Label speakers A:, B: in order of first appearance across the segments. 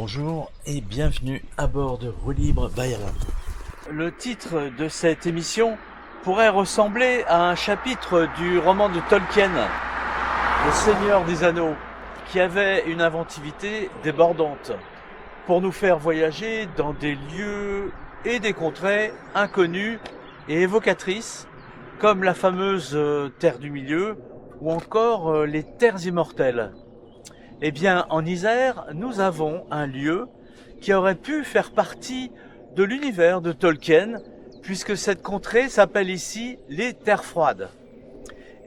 A: Bonjour et bienvenue à bord de Roue Libre Bayerland. Le titre de cette émission pourrait ressembler à un chapitre du roman de Tolkien, Le Seigneur des Anneaux, qui avait une inventivité débordante pour nous faire voyager dans des lieux et des contrées inconnues et évocatrices, comme la fameuse Terre du Milieu ou encore les Terres Immortelles. Eh bien, en Isère, nous avons un lieu qui aurait pu faire partie de l'univers de Tolkien, puisque cette contrée s'appelle ici les Terres Froides.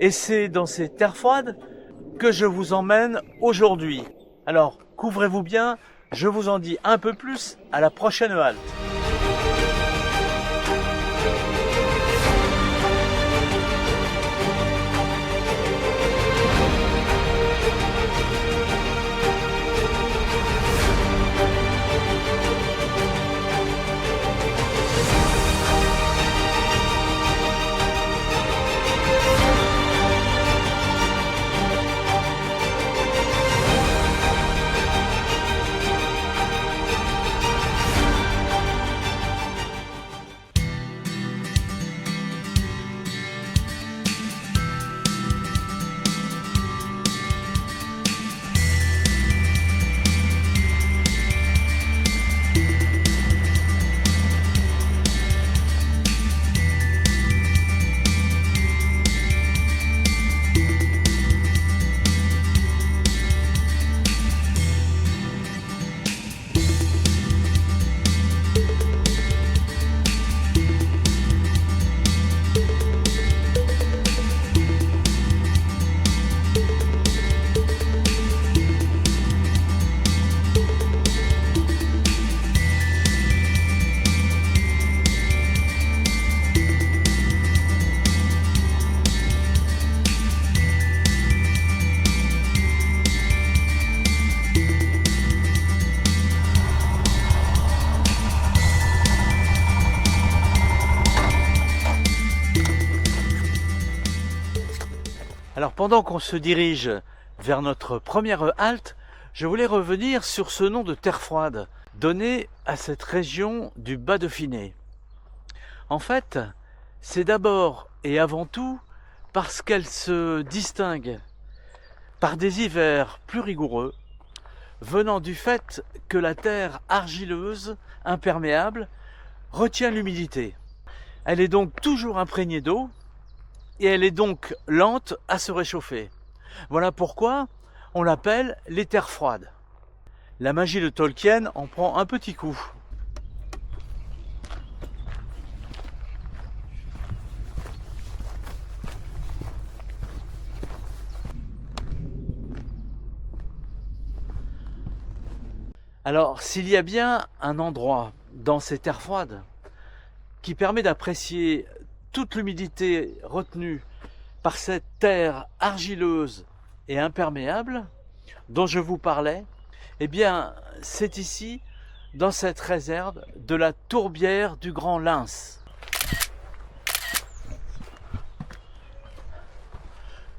A: Et c'est dans ces Terres Froides que je vous emmène aujourd'hui. Alors, couvrez-vous bien, je vous en dis un peu plus à la prochaine halte. Alors pendant qu'on se dirige vers notre première halte, je voulais revenir sur ce nom de Terre Froide, donné à cette région du Bas-Dauphiné. En fait, c'est d'abord et avant tout parce qu'elle se distingue par des hivers plus rigoureux, venant du fait que la terre argileuse, imperméable, retient l'humidité. Elle est donc toujours imprégnée d'eau, et elle est donc lente à se réchauffer. Voilà pourquoi on l'appelle les terres froides. La magie de Tolkien en prend un petit coup. Alors, s'il y a bien un endroit dans ces terres froides qui permet d'apprécier toute l'humidité retenue par cette terre argileuse et imperméable dont je vous parlais, eh bien, c'est ici, dans cette réserve de la tourbière du Grand Lens.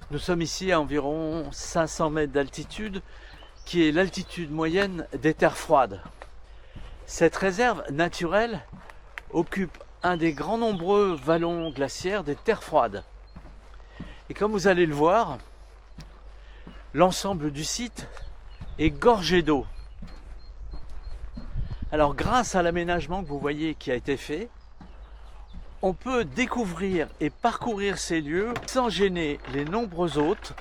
A: Nous sommes ici à environ 500 mètres d'altitude, qui est l'altitude moyenne des terres froides. Cette réserve naturelle occupe un des grands nombreux vallons glaciaires des terres froides. Et comme vous allez le voir, l'ensemble du site est gorgé d'eau. Alors grâce à l'aménagement que vous voyez qui a été fait, on peut découvrir et parcourir ces lieux sans gêner les nombreux hôtes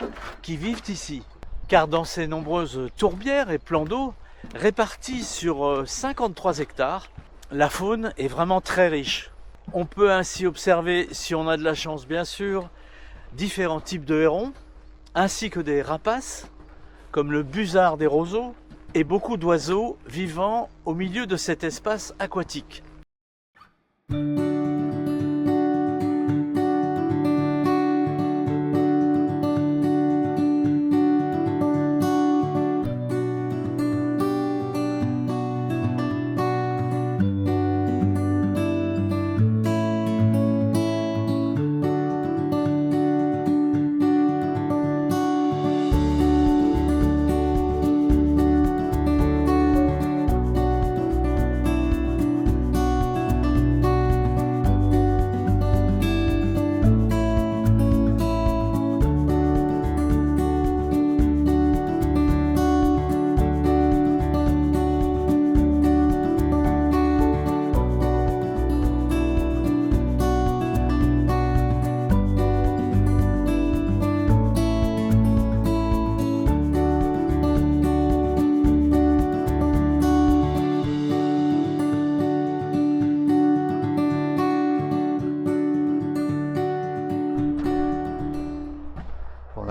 A: qui vivent ici. Car dans ces nombreuses tourbières et plans d'eau répartis sur 53 hectares, la faune est vraiment très riche. On peut ainsi observer, si on a de la chance bien sûr, différents types de hérons, ainsi que des rapaces, comme le busard des roseaux, et beaucoup d'oiseaux vivant au milieu de cet espace aquatique.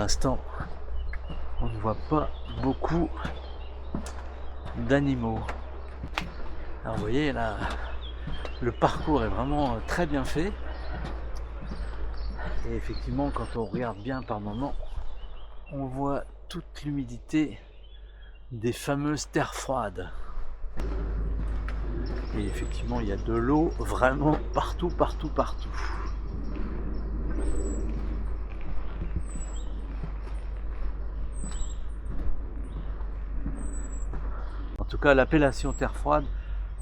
A: l'instant, on ne voit pas beaucoup d'animaux. Alors vous voyez là, le parcours est vraiment très bien fait. Et effectivement, quand on regarde bien par moment, on voit toute l'humidité des fameuses terres froides. Et effectivement, il y a de l'eau vraiment partout. En tout cas, l'appellation terre froide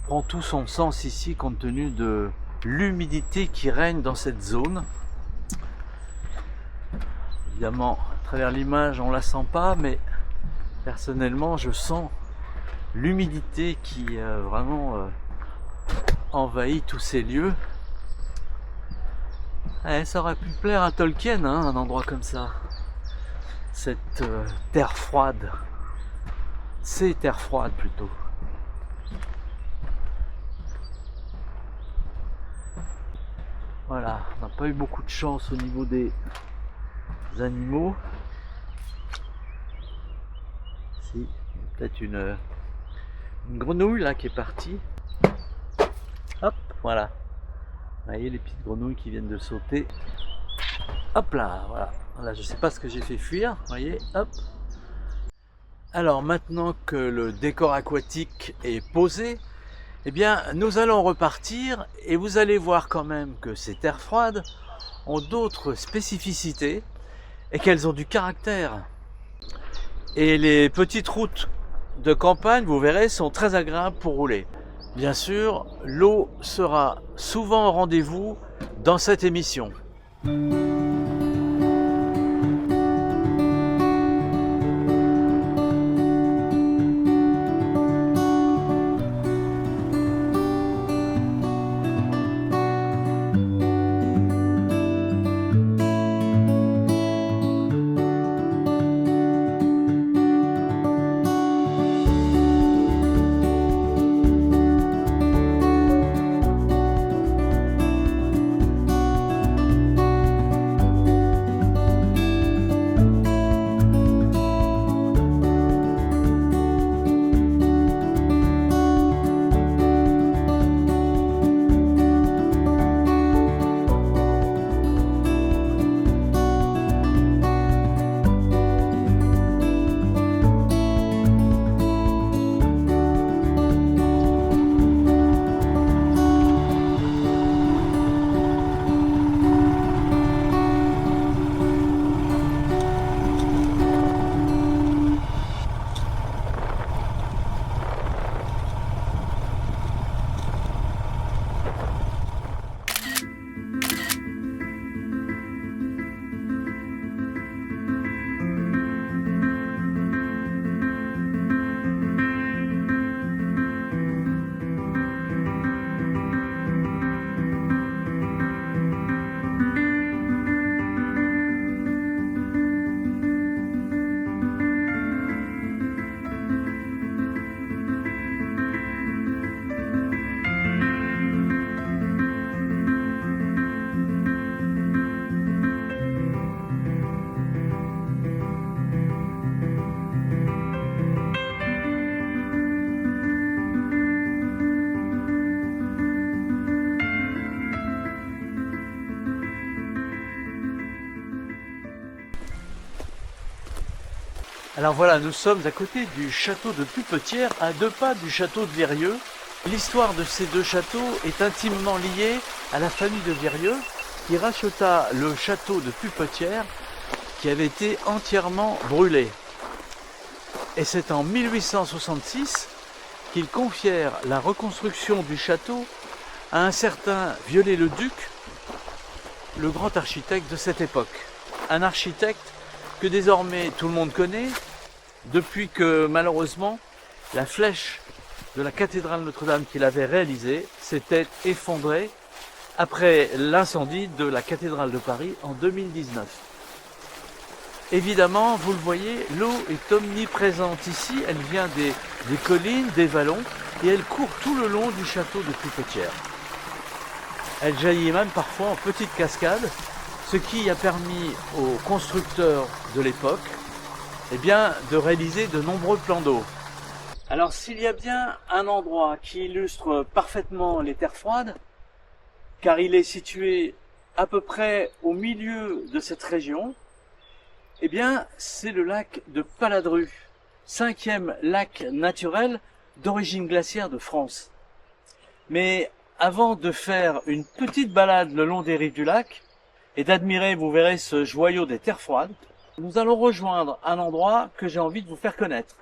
A: prend tout son sens ici compte tenu de l'humidité qui règne dans cette zone. Évidemment, à travers l'image, on ne la sent pas, mais personnellement, je sens l'humidité qui vraiment envahit tous ces lieux. Ça aurait pu plaire à Tolkien, hein, un endroit comme ça. Cette terre froide. Ces terres froides plutôt. Voilà, on n'a pas eu beaucoup de chance au niveau des animaux. Si, peut-être une grenouille là qui est partie. Hop, voilà. Vous voyez les petites grenouilles qui viennent de sauter. Hop là, voilà. Voilà, je sais pas ce que j'ai fait fuir. Vous voyez, hop. Alors maintenant que le décor aquatique est posé, eh bien nous allons repartir et vous allez voir quand même que ces terres froides ont d'autres spécificités et qu'elles ont du caractère. Et les petites routes de campagne, vous verrez, sont très agréables pour rouler. Bien sûr, l'eau sera souvent au rendez-vous dans cette émission. Alors voilà, nous sommes à côté du château de Pupetière, à 2 pas du château de Virieu. L'histoire de ces 2 châteaux est intimement liée à la famille de Virieu, qui racheta le château de Pupetière, qui avait été entièrement brûlé. Et c'est en 1866 qu'ils confièrent la reconstruction du château à un certain Viollet-le-Duc, le grand architecte de cette époque. Un architecte que désormais tout le monde connaît, depuis que malheureusement la flèche de la cathédrale Notre-Dame qu'il avait réalisée s'était effondrée après l'incendie de la cathédrale de Paris en 2019. Évidemment, vous le voyez, l'eau est omniprésente ici, elle vient des collines, des vallons, et elle court tout le long du château de Pupetière. Elle jaillit même parfois en petites cascades, ce qui a permis aux constructeurs de l'époque eh bien, de réaliser de nombreux plans d'eau. Alors s'il y a bien un endroit qui illustre parfaitement les terres froides, car il est situé à peu près au milieu de cette région, eh bien c'est le lac de Paladru, 5e lac naturel d'origine glaciaire de France. Mais avant de faire une petite balade le long des rives du lac et d'admirer, vous verrez, ce joyau des terres froides, nous allons rejoindre un endroit que j'ai envie de vous faire connaître.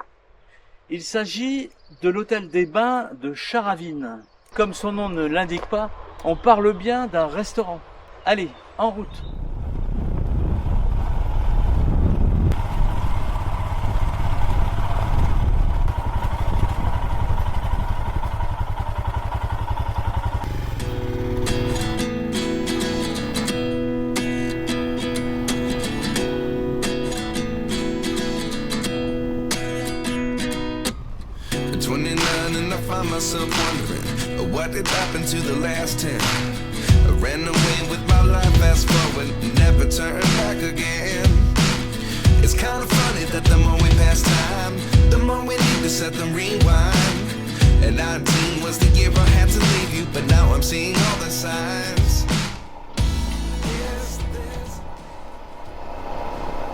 A: Il s'agit de l'hôtel des Bains de Charavine. Comme son nom ne l'indique pas, on parle bien d'un restaurant. Allez, en route!
B: Myself wondering what did happen to the last 10. I ran away with my life, fast forward, never turn back again. It's kind of funny that the more we pass time, the more we need to set them rewind. And 19 was the year I had to leave you, but now I'm seeing all the signs.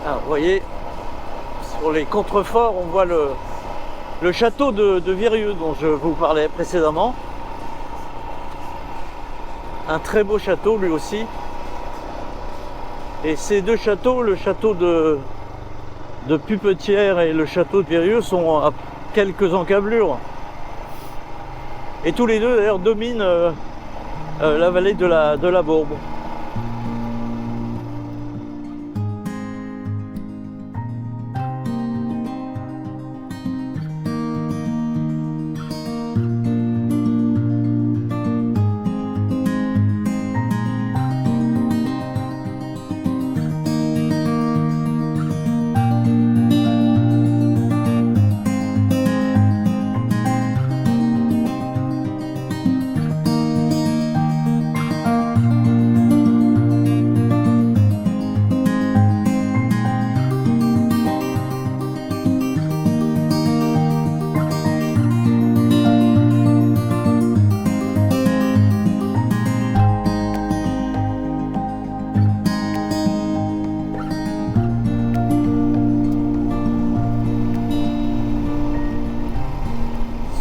A: Alors, vous voyez, sur les contreforts, on voit le château de Virieu dont je vous parlais précédemment. Un très beau château lui aussi. Et ces deux châteaux, le château de Pupetière et le château de Virieu, sont à quelques encablures. Et tous les deux d'ailleurs dominent la vallée de la Bourbe.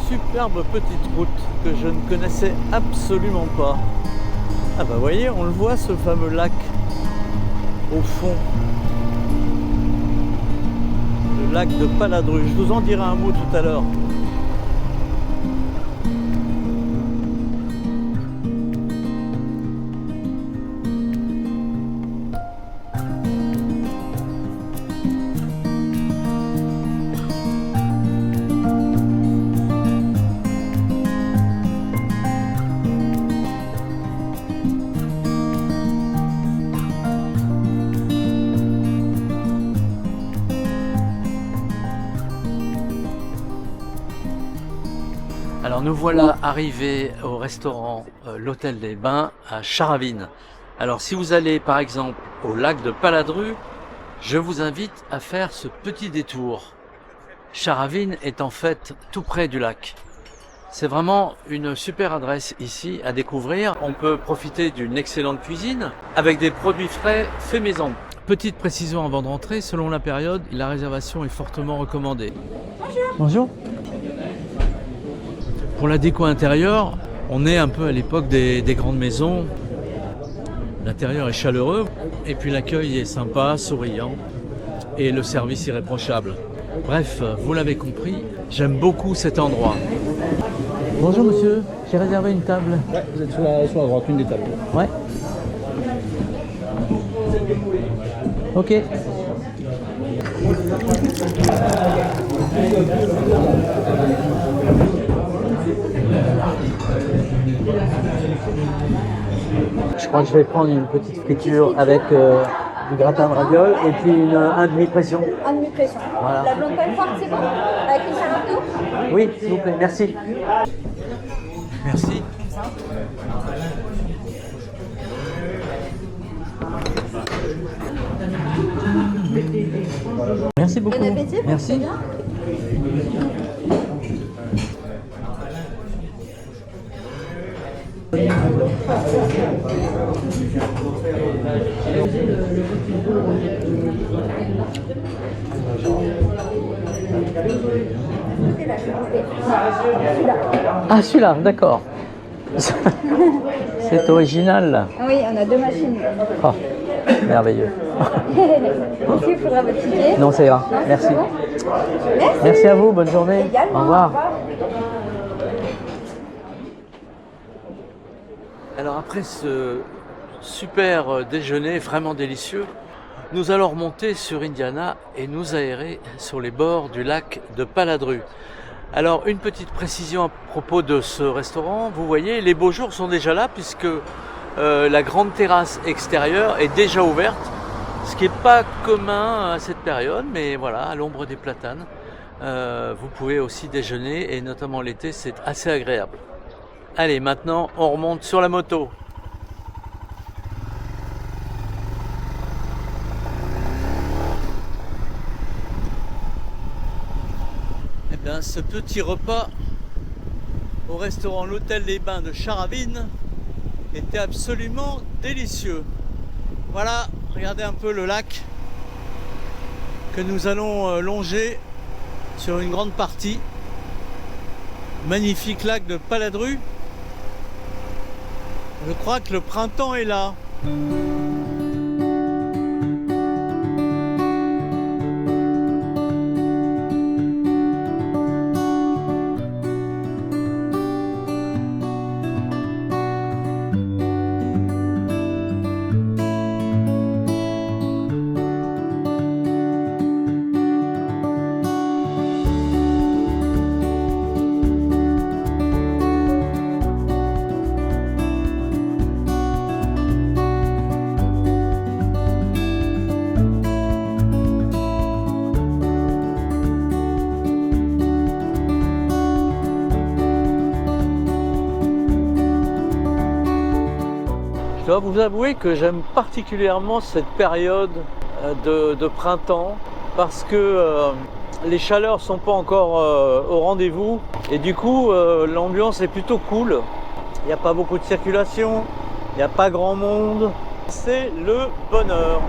A: Superbe petite route que je ne connaissais absolument pas. Ah bah voyez, on le voit ce fameux lac au fond. Le lac de Paladru. Je vous en dirai un mot tout à l'heure. Alors nous voilà arrivés au restaurant l'Hôtel des Bains à Charavine. Alors si vous allez par exemple au lac de Paladru, je vous invite à faire ce petit détour. Charavine est en fait tout près du lac. C'est vraiment une super adresse ici à découvrir. On peut profiter d'une excellente cuisine avec des produits frais faits maison. Petite précision avant de rentrer, selon la période, la réservation est fortement recommandée. Bonjour. Pour la déco intérieure, on est un peu à l'époque des grandes maisons. L'intérieur est chaleureux et puis l'accueil est sympa, souriant et le service irréprochable. Bref, vous l'avez compris, j'aime beaucoup cet endroit. Bonjour monsieur, j'ai réservé une table.
C: Ouais, vous êtes sur la droite, une des tables.
A: Ouais. Ok. Je crois que je vais prendre une petite friture avec du gratin de ravioles et puis un demi-pression.
D: Un demi-pression.
A: Voilà.
D: La blonde poêle forte, c'est bon? Avec une salade d'eau?
A: Oui, s'il vous plaît, merci. Merci. Merci beaucoup.
D: Bon appétit,
A: Merci.
D: bien.
A: Ah, celui-là, d'accord. C'est original là.
D: Ah oui, on a deux machines.
A: Oh, merveilleux.
D: Ici, il faudra votre ticket.
A: Non, ça ira.
D: Non,
A: Merci.
D: c'est bon. Merci.
A: Merci à vous, bonne journée.
D: Également.
A: Au revoir. Alors après ce super déjeuner vraiment délicieux, nous allons remonter sur Indiana et nous aérer sur les bords du lac de Paladru. Alors une petite précision à propos de ce restaurant, vous voyez les beaux jours sont déjà là puisque la grande terrasse extérieure est déjà ouverte, ce qui n'est pas commun à cette période, mais voilà, à l'ombre des platanes, vous pouvez aussi déjeuner et notamment l'été c'est assez agréable. Allez, maintenant on remonte sur la moto. Eh bien, ce petit repas au restaurant L'Hôtel des Bains de Charavine était absolument délicieux. Voilà, regardez un peu le lac que nous allons longer sur une grande partie. Magnifique lac de Paladru. Je crois que le printemps est là. Je dois vous avouer que j'aime particulièrement cette période de printemps parce que les chaleurs sont pas encore au rendez-vous et du coup l'ambiance est plutôt cool. Il n'y a pas beaucoup de circulation, il n'y a pas grand monde. C'est le bonheur.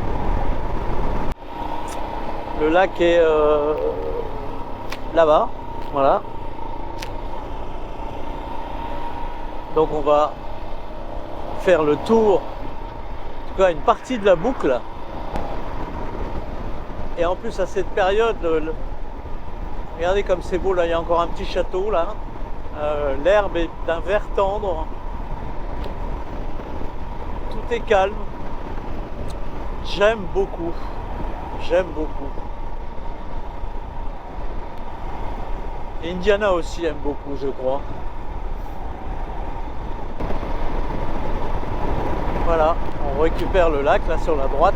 A: Le lac est là-bas, voilà. Donc on va faire le tour, en tout cas une partie de la boucle. Et en plus à cette période, regardez comme c'est beau là, il y a encore un petit château là. L'herbe est d'un vert tendre. Tout est calme. J'aime beaucoup. J'aime beaucoup. Et Indiana aussi aime beaucoup, je crois. Voilà, on récupère le lac là sur la droite.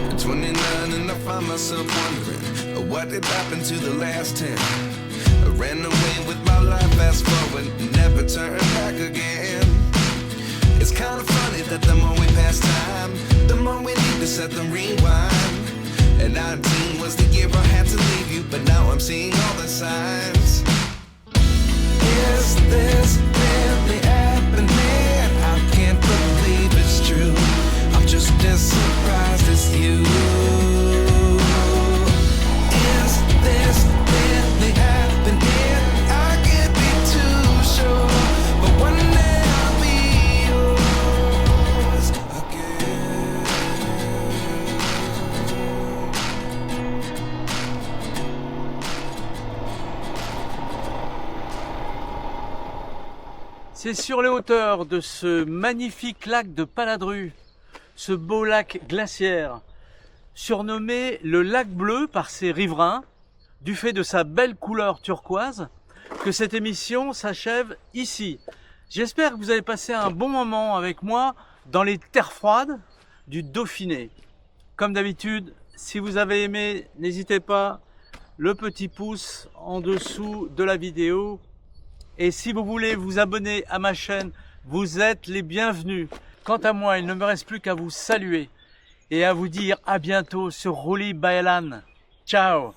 B: At 29 and I find myself wondering what did happen to the last 10. I ran away with my life, fast forward, never turn back again. It's kind of funny that the more we pass time, the more we need to set the rewind. And 19 was the year I had to leave you, but now I'm seeing all the signs. Is this really happening? I can't believe it's true. I'm just as surprised as you. Is this really happening? I can't be too sure, but one day I'll be yours again.
A: C'est sur les hauteurs de ce magnifique lac de Paladru, ce beau lac glaciaire, surnommé le lac bleu par ses riverains, du fait de sa belle couleur turquoise, que cette émission s'achève ici. J'espère que vous avez passé un bon moment avec moi dans les terres froides du Dauphiné. Comme d'habitude, si vous avez aimé, n'hésitez pas, le petit pouce en dessous de la vidéo. Et si vous voulez vous abonner à ma chaîne, vous êtes les bienvenus. Quant à moi, il ne me reste plus qu'à vous saluer et à vous dire à bientôt sur Roulib by Alan. Ciao!